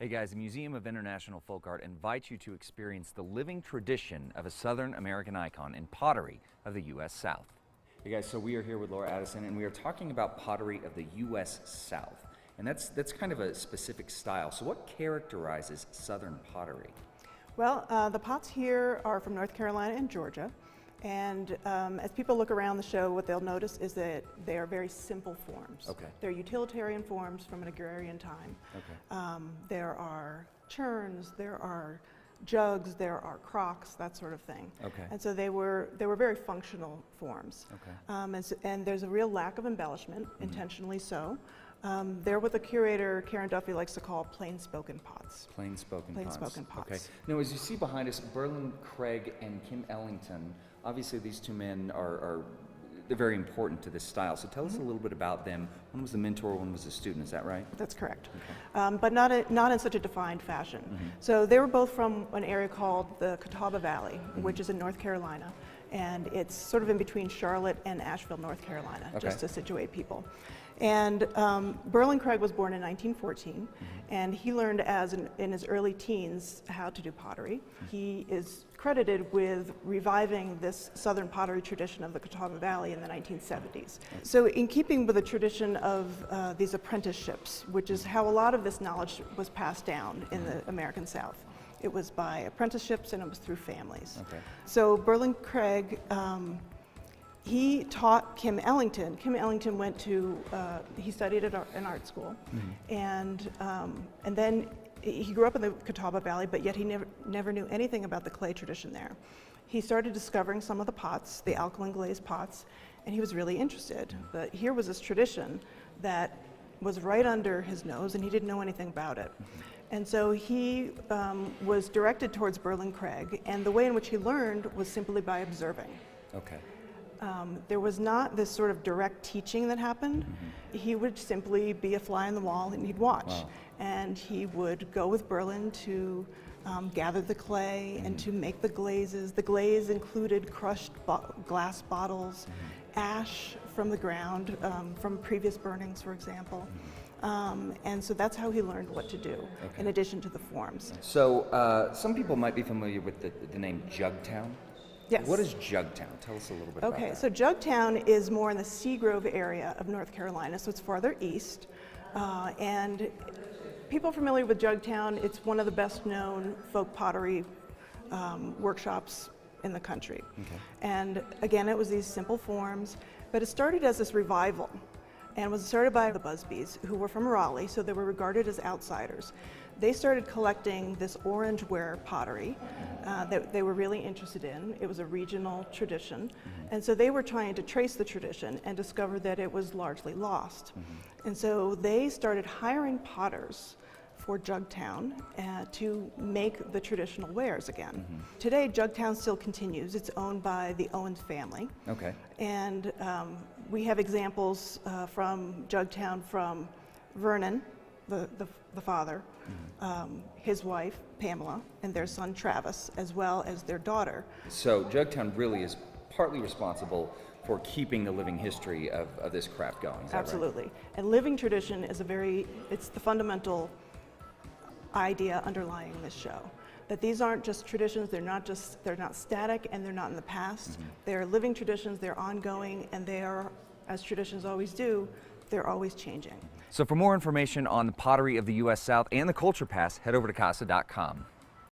Hey guys, the Museum of International Folk Art invites you to experience the living tradition of a Southern American icon in pottery of the U.S. South. Hey guys, so we are here with Laura Addison and we are talking about pottery of the U.S. South. And that's kind of a specific style. So what characterizes Southern pottery? Well, the pots here are from North Carolina and Georgia. And as people look around the show, what they'll notice is that they are very simple forms. Okay. They're utilitarian forms from an agrarian time. Okay. There are churns, there are jugs, there are crocks, that sort of thing. Okay. And so they were very functional forms. Okay. And there's a real lack of embellishment, intentionally so. They're what the curator, Karen Duffy, likes to call plain-spoken pots. Plain-spoken pots. Okay. pots. Now, as you see behind us, Berlin Craig and Kim Ellington, obviously these two men they're very important to this style. So tell us a little bit about them. One was the mentor, one was a student, is that right? That's correct. Okay. But not in such a defined fashion. So they were both from an area called the Catawba Valley, which is in North Carolina. And it's sort of in between Charlotte and Asheville, North Carolina, just to situate people. And Berlin Craig was born in 1914, and he learned in his early teens how to do pottery. He is credited with reviving this Southern pottery tradition of the Catawba Valley in the 1970s. So in keeping with the tradition of these apprenticeships, which is how a lot of this knowledge was passed down in the American South. It was by apprenticeships and it was through families. Okay. So Berlin Craig, he taught Kim Ellington. Kim Ellington went to, he studied at an art school, and then he grew up in the Catawba Valley, but yet he never knew anything about the clay tradition there. He started discovering some of the pots, the alkaline glazed pots, and he was really interested. But here was this tradition that was right under his nose, and he didn't know anything about it. And so he was directed towards Berlin Craig, and the way in which he learned was simply by observing. Okay. There was not this sort of direct teaching that happened. He would simply be a fly on the wall and he'd watch. Wow. And he would go with Berlin to gather the clay and to make the glazes. The glaze included crushed glass bottles, ash from the ground, from previous burnings, for example. And so that's how he learned what to do, in addition to the forms. So some people might be familiar with the name Jug Town. Yes. What is Jug Town? Tell us a little bit about that. Okay, so Jug Town is more in the Seagrove area of North Carolina, so it's farther east. And people familiar with Jug Town, it's one of the best known folk pottery workshops in the country. Okay. And again, it was these simple forms, but it started as this revival. And was started by the Busbys, who were from Raleigh, so they were regarded as outsiders. They started collecting this orange ware pottery that they were really interested in. It was a regional tradition. And so they were trying to trace the tradition and discovered that it was largely lost. And so they started hiring potters for Jug Town to make the traditional wares again. Today, Jug Town still continues. It's owned by the Owens family. Okay. And we have examples from Jug Town from Vernon, the father, his wife, Pamela, and their son, Travis, as well as their daughter. So Jug Town really is partly responsible for keeping the living history of this craft going. Is that Absolutely. Right? And living tradition is it's the fundamental idea underlying this show. That these aren't just traditions, they're not static, and they're not in the past. They're living traditions, they're ongoing, and they are, as traditions always do, they're always changing. So for more information on the pottery of the U.S. South and the Culture Pass, head over to casa.com.